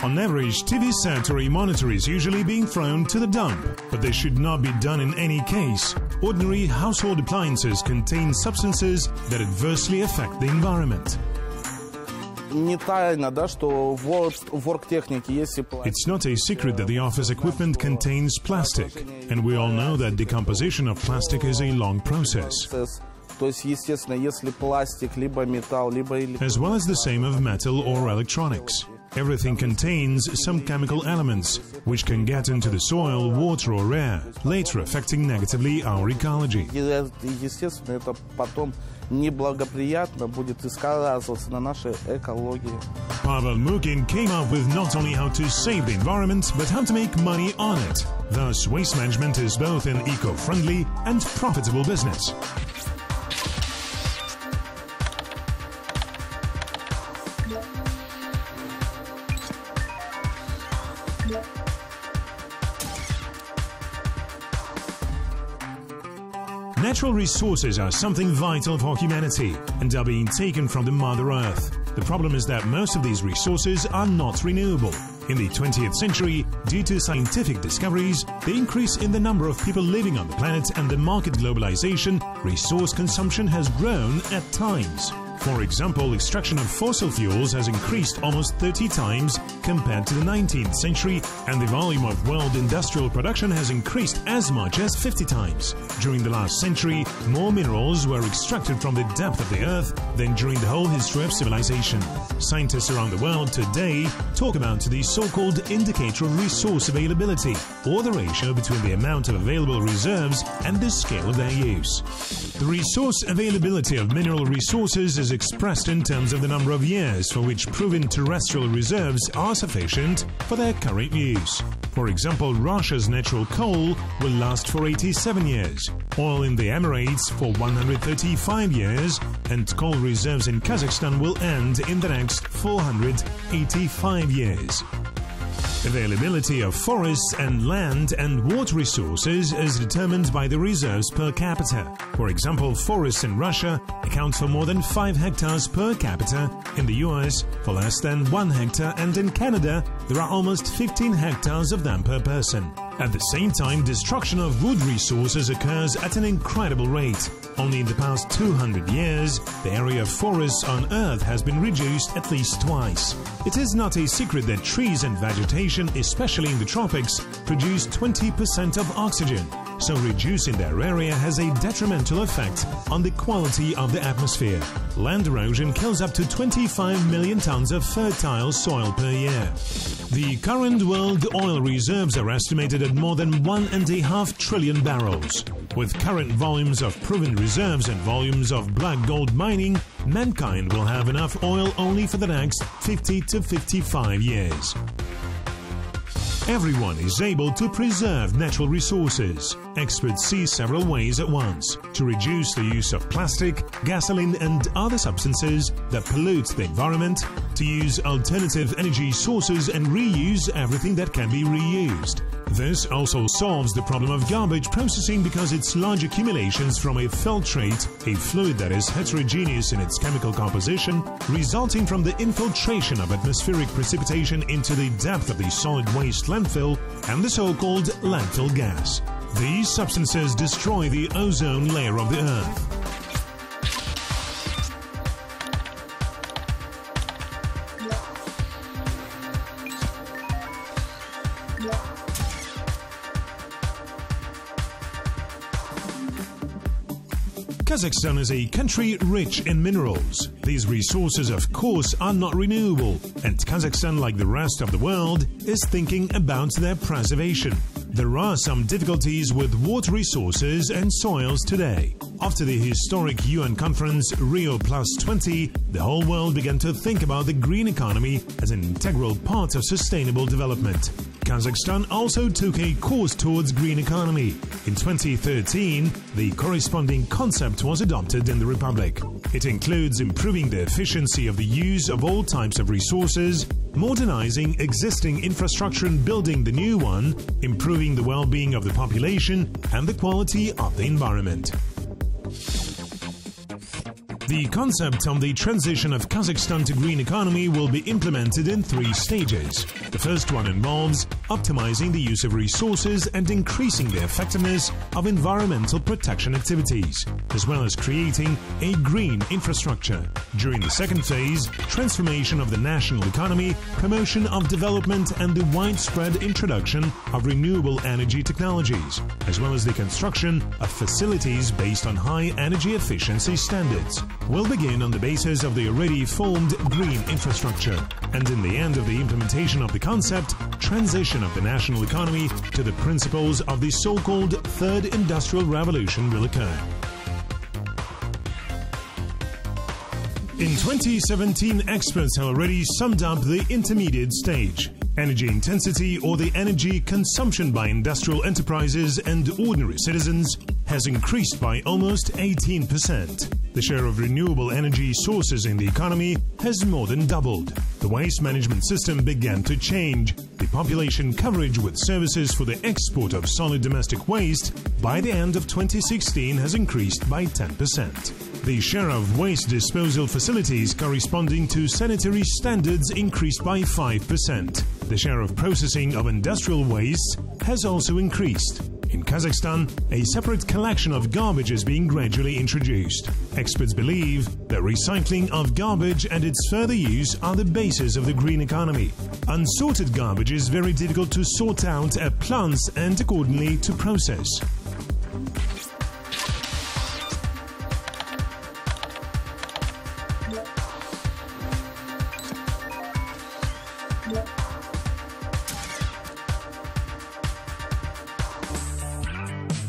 On average, TV set or a monitor is usually being thrown to the dump, but this should not be done in any case. Ordinary household appliances contain substances that adversely affect the environment. It's not a secret that the office equipment contains plastic, and we all know that decomposition of plastic is a long process. As well as the same of metal or electronics. Everything contains some chemical elements, which can get into the soil, water or air, later affecting negatively our ecology. Pavel Mukin came up with not only how to save the environment, but how to make money on it. Thus, waste management is both an eco-friendly and profitable business. Natural resources are something vital for humanity and are being taken from the Mother Earth. The problem is that most of these resources are not renewable. In the 20th century, due to scientific discoveries, the increase in the number of people living on the planet and the market globalization, resource consumption has grown at times. For example, extraction of fossil fuels has increased almost 30 times compared to the 19th century, and the volume of world industrial production has increased as much as 50 times. During the last century, more minerals were extracted from the depth of the earth than during the whole history of civilization. Scientists around the world today talk about the so-called indicator of resource availability, or the ratio between the amount of available reserves and the scale of their use. The resource availability of mineral resources is expressed in terms of the number of years for which proven terrestrial reserves are sufficient for their current use. For example, Russia's natural coal will last for 87 years, oil in the Emirates for 135 years, and coal reserves in Kazakhstan will end in the next 485 years. Availability of forests and land and water resources is determined by the reserves per capita. For example, forests in Russia account for more than 5 hectares per capita, in the US for less than 1 hectare, and in Canada there are almost 15 hectares of them per person. At the same time, destruction of wood resources occurs at an incredible rate. Only in the past 200 years, the area of forests on Earth has been reduced at least twice. It is not a secret that trees and vegetation, especially in the tropics, produce 20% of oxygen, so reducing their area has a detrimental effect on the quality of the atmosphere. Land erosion kills up to 25 million tons of fertile soil per year. The current world oil reserves are estimated at more than 1.5 trillion barrels. With current volumes of proven reserves and volumes of black gold mining, mankind will have enough oil only for the next 50 to 55 years. Everyone is able to preserve natural resources. Experts see several ways at once to reduce the use of plastic, gasoline and other substances that pollute the environment, to use alternative energy sources and reuse everything that can be reused. This also solves the problem of garbage processing because its large accumulations from a filtrate, a fluid that is heterogeneous in its chemical composition, resulting from the infiltration of atmospheric precipitation into the depth of the solid waste landfill, and the so-called landfill gas. These substances destroy the ozone layer of the Earth. Kazakhstan is a country rich in minerals. These resources, of course, are not renewable, and Kazakhstan, like the rest of the world, is thinking about their preservation. There are some difficulties with water resources and soils today. After the historic UN conference Rio+20, the whole world began to think about the green economy as an integral part of sustainable development. Kazakhstan also took a course towards green economy. In 2013, the corresponding concept was adopted in the Republic. It includes improving the efficiency of the use of all types of resources, modernizing existing infrastructure and building the new one, improving the well-being of the population and the quality of the environment. The concept on the transition of Kazakhstan to green economy will be implemented in 3 stages. The first one involves optimizing the use of resources and increasing the effectiveness of environmental protection activities, as well as creating a green infrastructure. During the second phase, transformation of the national economy, promotion of development and the widespread introduction of renewable energy technologies, as well as the construction of facilities based on high energy efficiency standards, will begin on the basis of the already formed green infrastructure. And in the end of the implementation of the concept, transition of the national economy to the principles of the so-called Third Industrial Revolution will occur. In 2017, experts have already summed up the intermediate stage. Energy intensity, or the energy consumption by industrial enterprises and ordinary citizens, has increased by almost 18%. The share of renewable energy sources in the economy has more than doubled. The waste management system began to change. The population coverage with services for the export of solid domestic waste by the end of 2016 has increased by 10%. The share of waste disposal facilities corresponding to sanitary standards increased by 5%. The share of processing of industrial waste has also increased. In Kazakhstan, a separate collection of garbage is being gradually introduced. Experts believe that recycling of garbage and its further use are the basis of the green economy. Unsorted garbage is very difficult to sort out at plants and accordingly to process.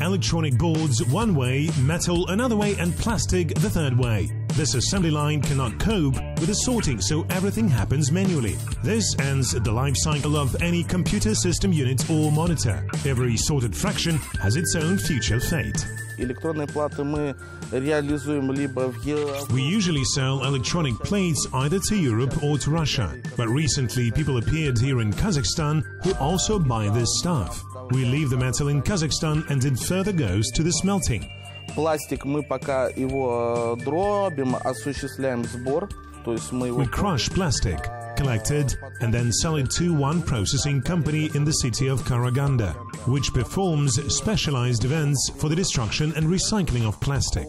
Electronic boards one way, metal another way, and plastic the third way. This assembly line cannot cope with the sorting, so everything happens manually. This ends the life cycle of any computer system unit or monitor. Every sorted fraction has its own future fate. We usually sell electronic plates either to Europe or to Russia, but recently people appeared here in Kazakhstan who also buy this stuff. We leave the metal in Kazakhstan and it further goes to the smelting. We crush plastic, collect it, and then sell it to one processing company in the city of Karaganda, which performs specialized events for the destruction and recycling of plastic.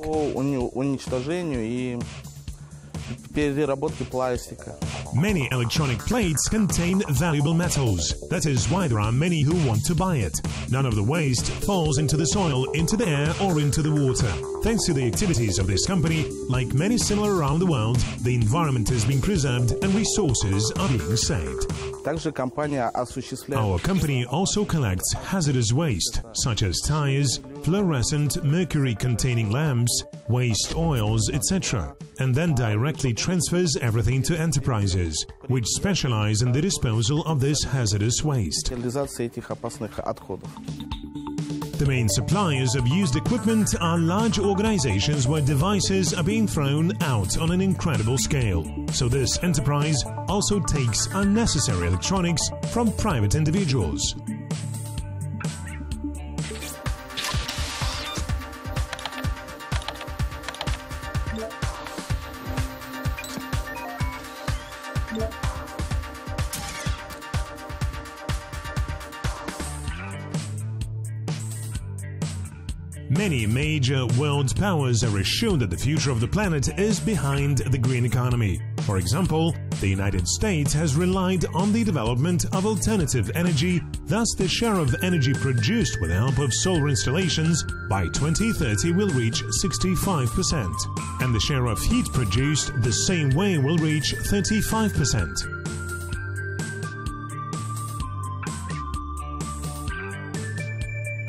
Many electronic plates contain valuable metals. That is why there are many who want to buy it. None of the waste falls into the soil, into the air, or into the water. Thanks to the activities of this company, like many similar around the world, the environment is being preserved and resources are being saved. Our company also collects hazardous waste, such as tires, fluorescent mercury-containing lamps, waste oils, etc., and then directly transfers everything to enterprises, which specialize in the disposal of this hazardous waste. The main suppliers of used equipment are large organizations where devices are being thrown out on an incredible scale. So this enterprise also takes unnecessary electronics from private individuals. Many major world powers are assured that the future of the planet is behind the green economy. For example, the United States has relied on the development of alternative energy, thus the share of energy produced with the help of solar installations by 2030 will reach 65%, and the share of heat produced the same way will reach 35%.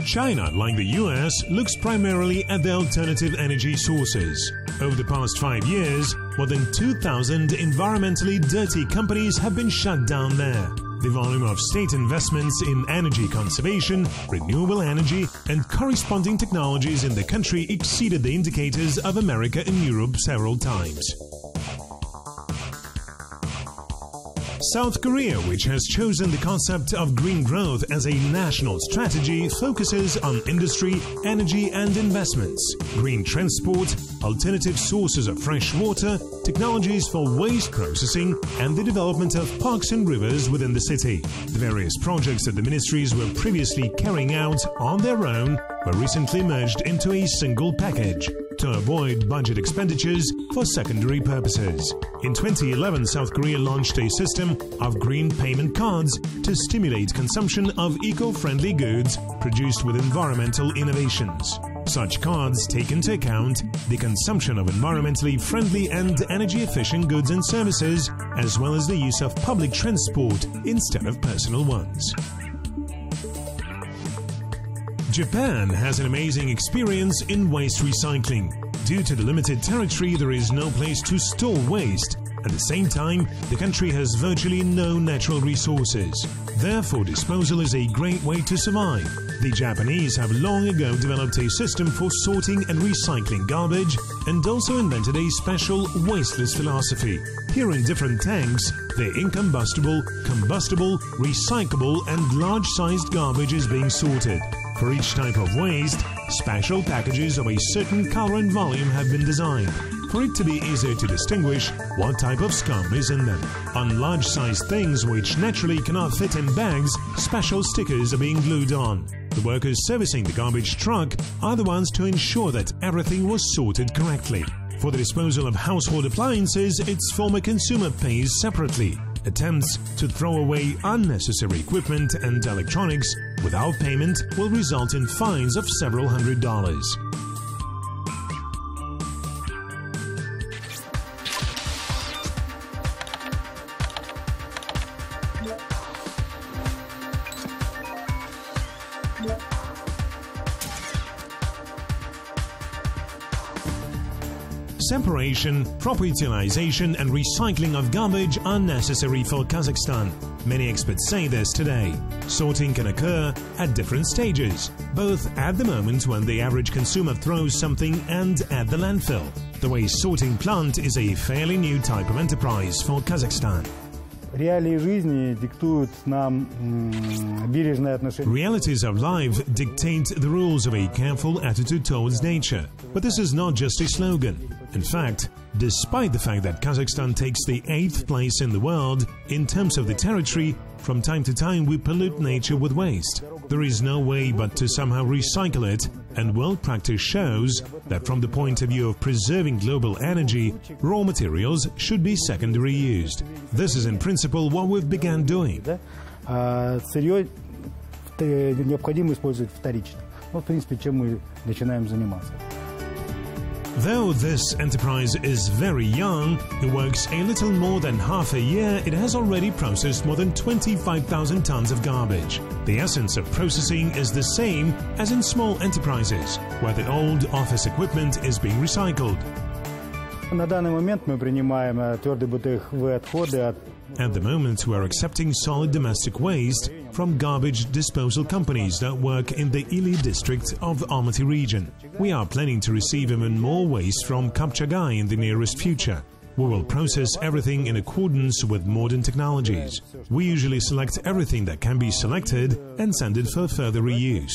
China, like the US, looks primarily at the alternative energy sources. Over the past 5 years, more than 2,000 environmentally dirty companies have been shut down there. The volume of state investments in energy conservation, renewable energy, and corresponding technologies in the country exceeded the indicators of America and Europe several times. South Korea, which has chosen the concept of green growth as a national strategy, focuses on industry, energy and investments, green transport, alternative sources of fresh water, technologies for waste processing and the development of parks and rivers within the city. The various projects that the ministries were previously carrying out on their own were recently merged into a single package to avoid budget expenditures for secondary purposes. In 2011, South Korea launched a system of green payment cards to stimulate consumption of eco-friendly goods produced with environmental innovations. Such cards take into account the consumption of environmentally friendly and energy-efficient goods and services, as well as the use of public transport instead of personal ones. Japan has an amazing experience in waste recycling. Due to the limited territory, there is no place to store waste. At the same time, the country has virtually no natural resources. Therefore, disposal is a great way to survive. The Japanese have long ago developed a system for sorting and recycling garbage and also invented a special wasteless philosophy. Here in different tanks, the incombustible, combustible, recyclable and large-sized garbage is being sorted. For each type of waste, special packages of a certain color and volume have been designed for it to be easier to distinguish what type of scum is in them. On large-sized things which naturally cannot fit in bags, special stickers are being glued on. The workers servicing the garbage truck are the ones to ensure that everything was sorted correctly. For the disposal of household appliances, its former consumer pays separately. Attempts to throw away unnecessary equipment and electronics without payment will result in fines of several $100s. Separation, proper utilization and recycling of garbage are necessary for Kazakhstan. Many experts say this today. Sorting can occur at different stages, both at the moment when the average consumer throws something and at the landfill. The waste sorting plant is a fairly new type of enterprise for Kazakhstan. Realities of life dictate the rules of a careful attitude towards nature. But this is not just a slogan. In fact, despite the fact that Kazakhstan takes the 8th place in the world in terms of the territory, from time to time we pollute nature with waste. There is no way but to somehow recycle it, and world practice shows that from the point of view of preserving global energy, raw materials should be secondary used. This is in principle what we've begun doing. Though this enterprise is very young, it works a little more than half a year, it has already processed more than 25,000 tons of garbage. The essence of processing is the same as in small enterprises, where the old office equipment is being recycled. At the moment, we are accepting solid domestic waste from garbage disposal companies that work in the Ili district of Almaty region. We are planning to receive even more waste from Kapchagai in the nearest future. We will process everything in accordance with modern technologies. We usually select everything that can be selected and send it for further reuse.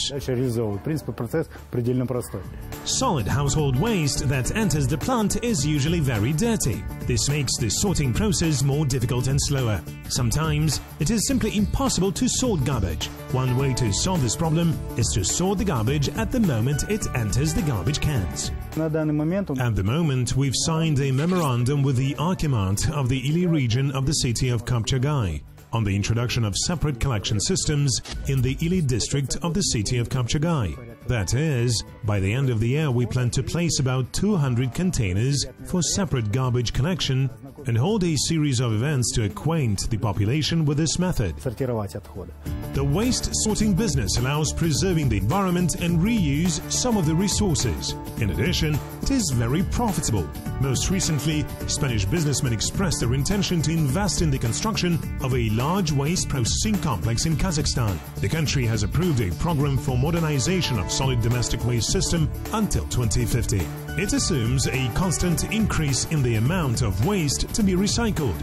Solid household waste that enters the plant is usually very dirty. This makes the sorting process more difficult and slower. Sometimes it is simply impossible to sort garbage. One way to solve this problem is to sort the garbage at the moment it enters the garbage cans. At the moment, we've signed a memorandum with the Archimand of the Ili region of the city of Kapchagai on the introduction of separate collection systems in the Ili district of the city of Kapchagai. That is, by the end of the year we plan to place about 200 containers for separate garbage collection and hold a series of events to acquaint the population with this method. The waste sorting business allows preserving the environment and reuse some of the resources. In addition, it is very profitable. Most recently, Spanish businessmen expressed their intention to invest in the construction of a large waste processing complex in Kazakhstan. The country has approved a program for modernization of solid domestic waste system until 2050. It assumes a constant increase in the amount of waste to be recycled.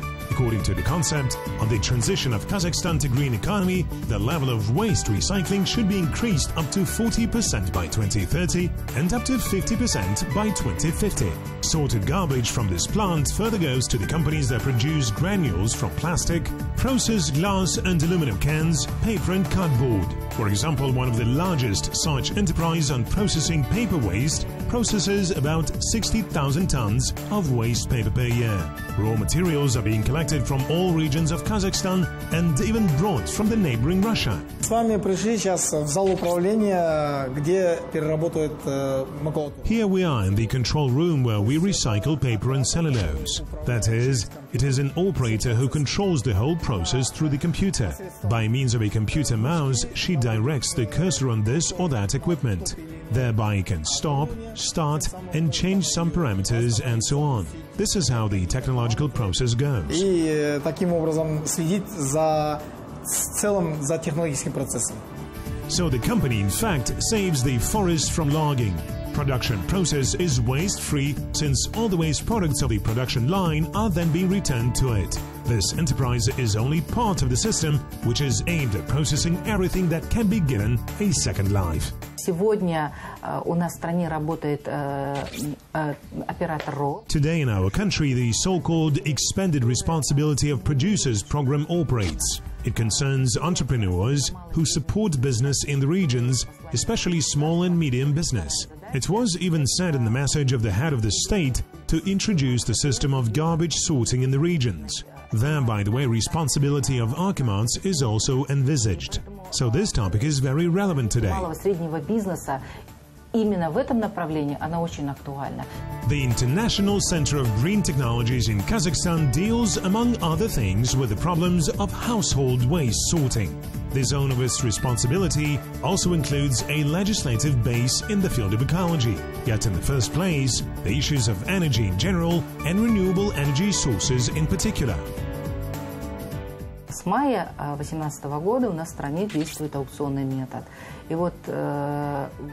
According to the concept of the transition of Kazakhstan to green economy, the level of waste recycling should be increased up to 40% by 2030 and up to 50% by 2050. Sorted garbage from this plant further goes to the companies that produce granules from plastic, process glass and aluminum cans, paper and cardboard. For example, one of the largest such enterprise on processing paper waste processes about 60,000 tons of waste paper per year. Raw materials are being collected from all regions of Kazakhstan and even brought from the neighboring Russia. С вами пришли сейчас в зал управления, где переработают макулатуру. Here we are in the control room where we recycle paper and cellulose. That is, it is an operator who controls the whole process through the computer. By means of a computer mouse, she directs the cursor on this or that equipment. Thereby it can stop, start and change some parameters and so on. This is how the technological process goes. И таким образом следить за целым за технологическим процессом. So the company in fact saves the forest from logging. Production process is waste-free since all the waste products of the production line are then being returned to it. This enterprise is only part of the system which is aimed at processing everything that can be given a second life. Сегодня у нас в стране работает оператор РО. Today in our country, the so-called Expanded Responsibility of Producers program operates. It concerns entrepreneurs who support business in the regions, especially small and medium business. It was even said in the message of the head of the state to introduce the system of garbage sorting in the regions. There, by the way, responsibility of Archimedes is also envisaged. So this topic is very relevant today. Малого среднего бизнеса именно в этом направлении она очень актуальна. The International Center of Green Technologies in Kazakhstan deals, among other things, with the problems of household waste sorting. The zone of its responsibility also includes a legislative base in the field of ecology. Yet in the first place, the issues of energy in general and renewable energy sources in particular. С мая 2018 года у нас в стране действует аукционный метод. И вот,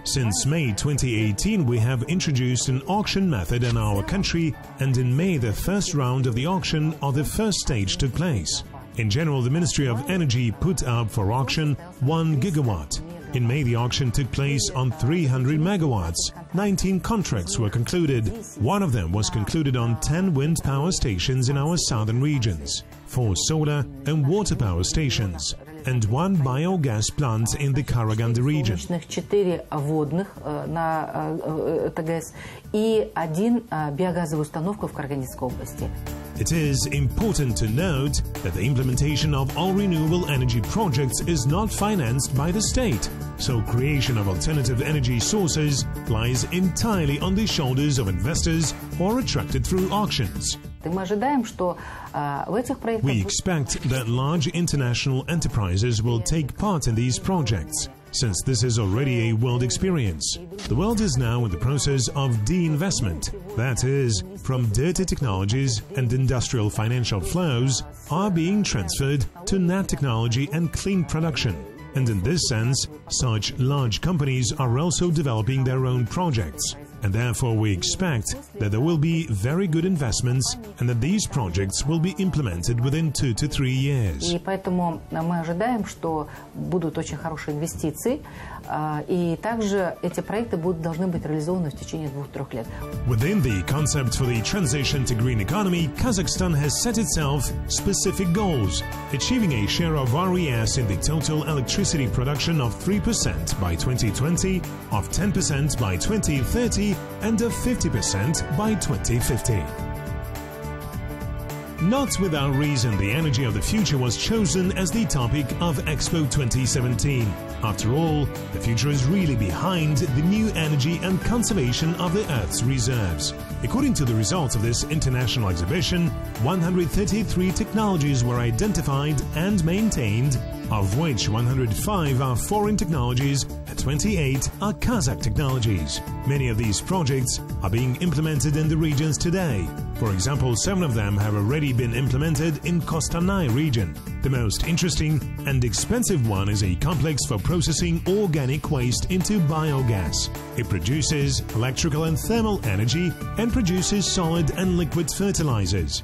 Since May 2018, we have introduced an auction method in our country, and in May the first round of the auction or the first stage took place. In general, the Ministry of Energy put up for auction 1 gigawatt. In May, the auction took place on 300 megawatts. 19 contracts were concluded. One of them was concluded on 10 wind power stations in our southern regions, 4 solar and water power stations, and 1 biogas plant in the Karaganda region. 4 водных на ТГС и 1 биогазовая установка в Карагандинской области. It is important to note that the implementation of all renewable energy projects is not financed by the state, so creation of alternative energy sources lies entirely on the shoulders of investors who are attracted through auctions. Мы ожидаем, что в этих проектах... We expect that large international enterprises will take part in these projects, since this is already a world experience. The world is now in the process of de-investment. That is, from dirty technologies and industrial financial flows are being transferred to net technology and clean production. And in this sense, such large companies are also developing their own projects. And therefore we expect that there will be very good investments and that these projects will be implemented within 2 to 3 years. И поэтому мы ожидаем, что будут очень хорошие инвестиции, и также эти проекты должны быть реализованы в течение 2-3 лет. Within the concept for the transition to green economy, Kazakhstan has set itself specific goals, achieving a share of RES in the total electricity production of 3% by 2020, of 10% by 2030, and of 50% by 2050. Not without reason, the energy of the future was chosen as the topic of Expo 2017. After all, the future is really behind the new energy and conservation of the Earth's reserves. According to the results of this international exhibition, 133 technologies were identified and maintained, of which 105 are foreign technologies and 28 are Kazakh technologies. Many of these projects are being implemented in the regions today. For example, 7 of them have already been implemented in Kostanay region. The most interesting and expensive one is a complex for processing organic waste into biogas. It produces electrical and thermal energy and produces solid and liquid fertilizers.